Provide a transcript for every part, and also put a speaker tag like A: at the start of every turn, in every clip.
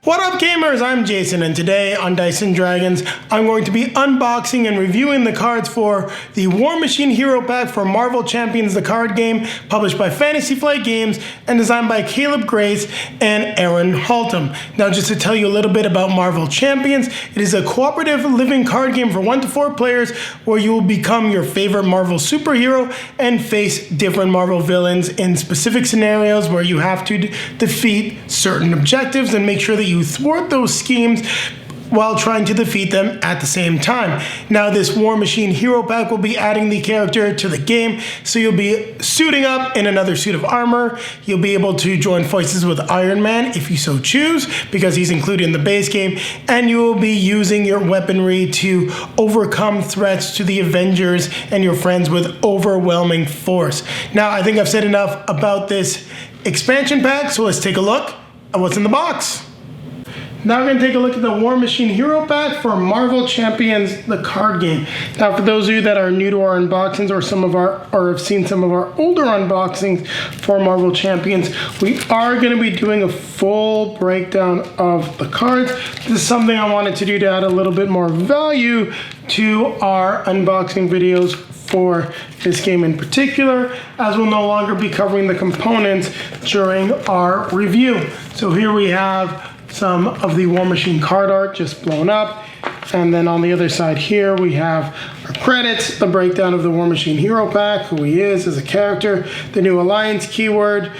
A: What up gamers, I'm Jason, and today on Dice & Dragons, I'm going to be unboxing and reviewing the cards for the War Machine Hero Pack for Marvel Champions the card game, published by Fantasy Flight Games and designed by Caleb Grace and Aaron Holtom. Now just to tell you a little bit about Marvel Champions, it is a cooperative living card game for 1 to 4 players where you will become your favorite Marvel superhero and face different Marvel villains in specific scenarios where you have to defeat certain objectives and make sure that you thwart those schemes while trying to defeat them at the same time. Now this War Machine Hero Pack will be adding the character to the game, so you'll be suiting up in another suit of armor. You'll be able to join forces with Iron Man if you so choose, because he's included in the base game, and you will be using your weaponry to overcome threats to the Avengers and your friends with overwhelming force. Now I think I've said enough about this expansion pack, so let's take a look at what's in the box. Now we're going to take a look at the War Machine Hero Pack for Marvel Champions, the card game. Now for those of you that are new to our unboxings or have seen some of our older unboxings for Marvel Champions, we are going to be doing a full breakdown of the cards. This is something I wanted to do to add a little bit more value to our unboxing videos for this game in particular, as we'll no longer be covering the components during our review. So here we have some of the War Machine card art just blown up, and then on the other side here we have our credits, the breakdown of the War Machine Hero Pack, who he is as a character, the new alliance keyword,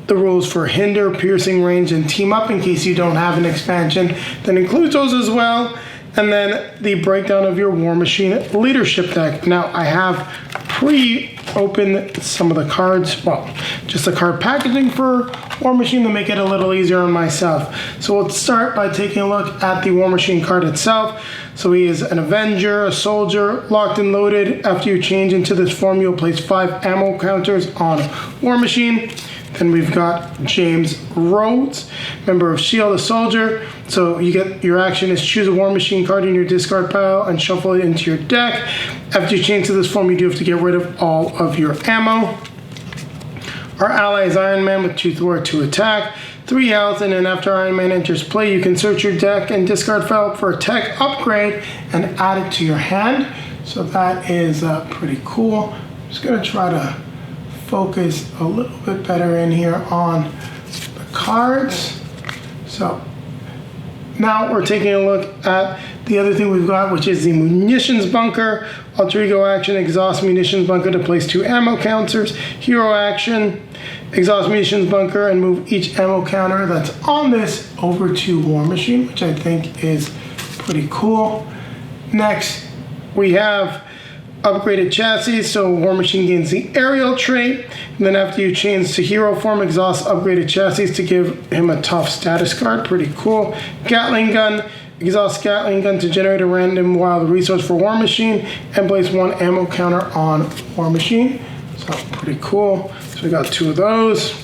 A: the rules for hinder, piercing, range, and team up in case you don't have an expansion that includes those as well, and then the breakdown of your War Machine leadership deck. Now I have pre-opened some of the cards, well, just the card packaging for War Machine to make it a little easier on myself. So we'll start by taking a look at the War Machine card itself. So he is an Avenger, a soldier, locked and loaded. After you change into this form, you'll place 5 ammo counters on War Machine. Then we've got James Rhodes, member of S.H.I.E.L.D., a soldier. So you get your action is choose a War Machine card in your discard pile and shuffle it into your deck. After you change to this form, you do have to get rid of all of your ammo. Our ally is Iron Man with 2 thwart, 2 attack, 3 health, and then after Iron Man enters play, you can search your deck and discard file for a tech upgrade and add it to your hand. So that is pretty cool. I'm just going to try to focus a little bit better in here on the cards. So now we're taking a look at the other thing we've got, which is the munitions bunker. Alter ego action, exhaust munitions bunker to place 2 ammo counters. Hero action, exhaust munitions bunker and move each ammo counter that's on this over to War Machine, which I think is pretty cool. Next, we have upgraded chassis, so War Machine gains the aerial trait, and then after you change to hero form, exhaust upgraded chassis to give him a tough status card. Pretty cool. Gatling gun, exhaust Gatling gun to generate a random wild resource for War Machine and place 1 ammo counter on War Machine. So pretty cool. So we got 2 of those.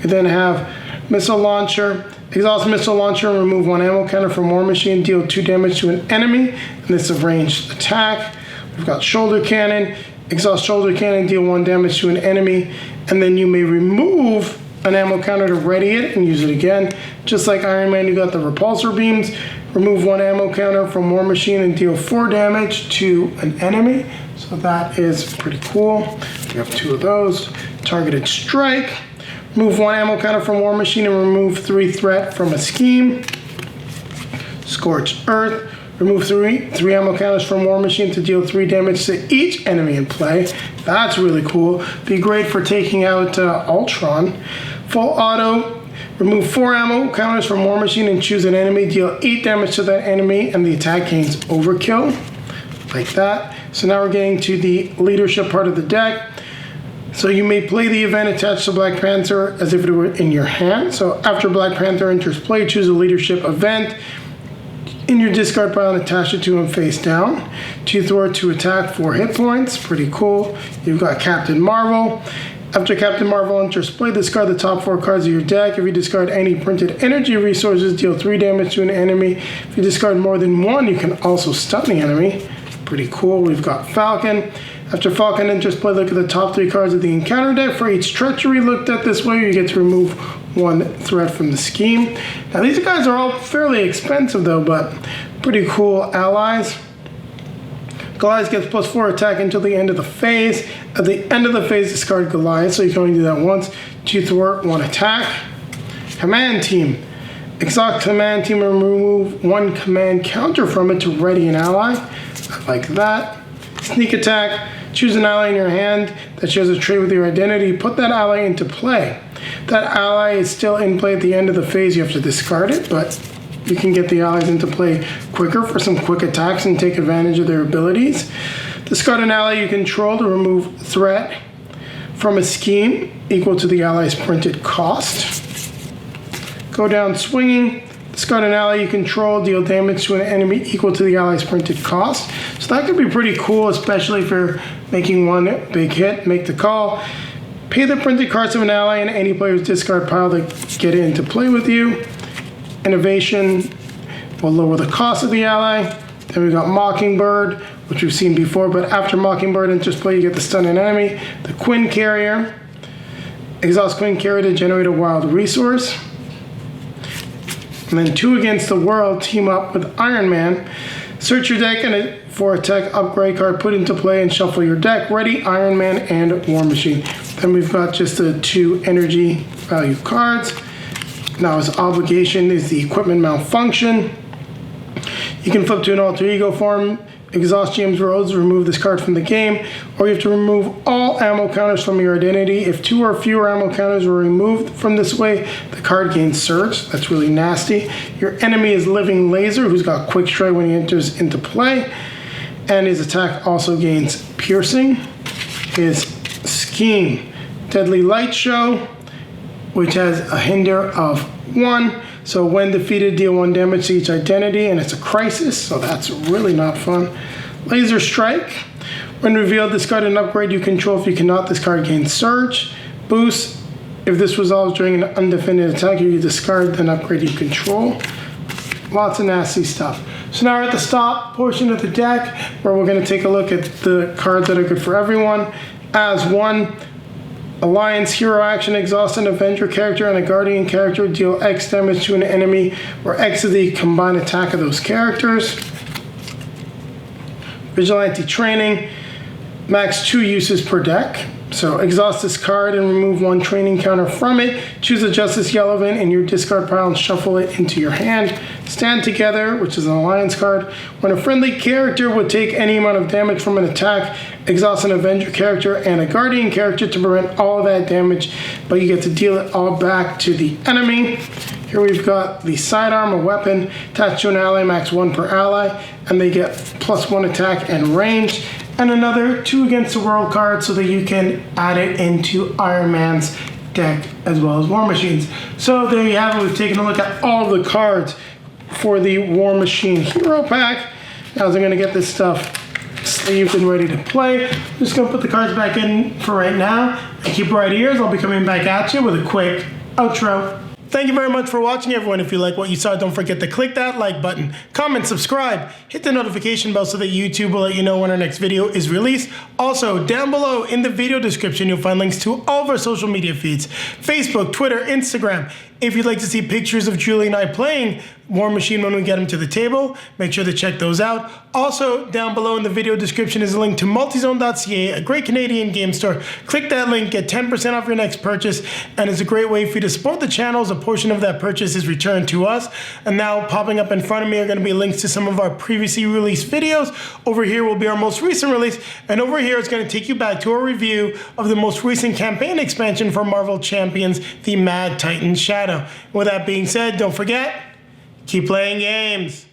A: We then have missile launcher. Exhaust missile launcher and remove 1 ammo counter from War Machine. Deal 2 damage to an enemy, and this is a ranged attack. We've got shoulder cannon. Exhaust shoulder cannon, deal 1 damage to an enemy, and then you may remove an ammo counter to ready it and use it again. Just like Iron Man, you got the repulsor beams. Remove 1 ammo counter from War Machine and deal 4 damage to an enemy. So that is pretty cool. We have 2 of those. Targeted strike. Remove 1 ammo counter from War Machine and remove 3 threat from a scheme. Scorched Earth. Remove 3 ammo counters from War Machine to deal 3 damage to each enemy in play. That's really cool. Be great for taking out Ultron. Full auto. Remove 4 ammo counters from War Machine and choose an enemy. Deal 8 damage to that enemy and the attack gains overkill. Like that. So now we're getting to the leadership part of the deck. So you may play the event attached to Black Panther as if it were in your hand. So after Black Panther enters play, choose a leadership event in your discard pile and attach it to him face down. 2 thwart, 2 attack, 4 hit points. Pretty cool. You've got Captain Marvel. After Captain Marvel enters play, discard the top 4 cards of your deck. If you discard any printed energy resources, deal 3 damage to an enemy. If you discard more than 1, you can also stun the enemy. Pretty cool. We've got Falcon. After Falcon enters play, look at the top 3 cards of the encounter deck. For each treachery looked at this way, you get to remove one threat from the scheme. Now these guys are all fairly expensive though, but pretty cool allies. Goliath gets +4 attack until the end of the phase. At the end of the phase, discard Goliath, so you can only do that once. 2 thwart, 1 attack. Command team. Exhaust command team and remove 1 command counter from it to ready an ally. I like that. Sneak attack. Choose an ally in your hand that shares a trait with your identity. Put that ally into play. That ally is still in play at the end of the phase. You have to discard it, but you can get the allies into play quicker for some quick attacks and take advantage of their abilities. Discard an ally you control to remove threat from a scheme equal to the ally's printed cost. Go down swinging. Discard an ally you control, deal damage to an enemy equal to the ally's printed cost. So that could be pretty cool, especially if you're making one big hit. Make the call. Pay the printed cards of an ally in any player's discard pile to get it into play with you. Innovation will lower the cost of the ally. Then we got Mockingbird, which we've seen before, but after Mockingbird enters play, you get to stun an enemy. The Quinn Carrier. Exhaust Quinn Carrier to generate a wild resource. And then 2 Against the World, team up with Iron Man. Search your deck and for a tech upgrade card, put into play and shuffle your deck. Ready, Iron Man and War Machine. Then we've got just the 2 energy value cards. Now his obligation is the equipment malfunction. You can flip to an alter ego form, exhaust James Rhodes, remove this card from the game, or you have to remove all ammo counters from your identity. If 2 or fewer ammo counters were removed from this way, the card gains surge. That's really nasty. Your enemy is Living Laser, who's got quick strike when he enters into play, and his attack also gains piercing. His scheme, Deadly Light Show, which has a hinder of 1. So when defeated, deal 1 damage to each identity, and it's a crisis, so that's really not fun. Laser Strike. When revealed, discard an upgrade you control. If you cannot, this card gains Surge. Boost. If this resolves during an undefended attack, you discard an upgrade you control. Lots of nasty stuff. So now we're at the stop portion of the deck, where we're going to take a look at the cards that are good for everyone. As 1, Alliance Hero Action, exhaust an Avenger character and a Guardian character, deal X damage to an enemy, where X is the combined attack of those characters. Vigilante Training, max 2 uses per deck. So exhaust this card and remove 1 training counter from it. Choose a Justice Yellowman in your discard pile and shuffle it into your hand. Stand Together, which is an alliance card. When a friendly character would take any amount of damage from an attack, exhaust an Avenger character and a Guardian character to prevent all of that damage, but you get to deal it all back to the enemy. Here we've got the Sidearm, a weapon attached to an ally, max 1 per ally, and they get +1 attack and range. And another 2 Against the World card so that you can add it into Iron Man's deck as well as War Machine's. So there you have it. We've taken a look at all the cards for the War Machine Hero Pack. Now as I'm going to get this stuff sleeved and ready to play, I'm just going to put the cards back in for right now. And keep right ears. I'll be coming back at you with a quick outro. Thank you very much for watching, everyone. If you like what you saw, don't forget to click that like button, comment, subscribe, hit the notification bell so that YouTube will let you know when our next video is released. Also, down below in the video description, you'll find links to all of our social media feeds, Facebook, Twitter, Instagram. If you'd like to see pictures of Julie and I playing War Machine when we get them to the table, make sure to check those out. Also, down below in the video description is a link to multizone.ca, a great Canadian game store. Click that link, get 10% off your next purchase, and it's a great way for you to support the channel as a portion of that purchase is returned to us. And now popping up in front of me are going to be links to some of our previously released videos. Over here will be our most recent release, and over here it's going to take you back to a review of the most recent campaign expansion for Marvel Champions, the Mad Titan Shadow. With that being said, don't forget, keep playing games.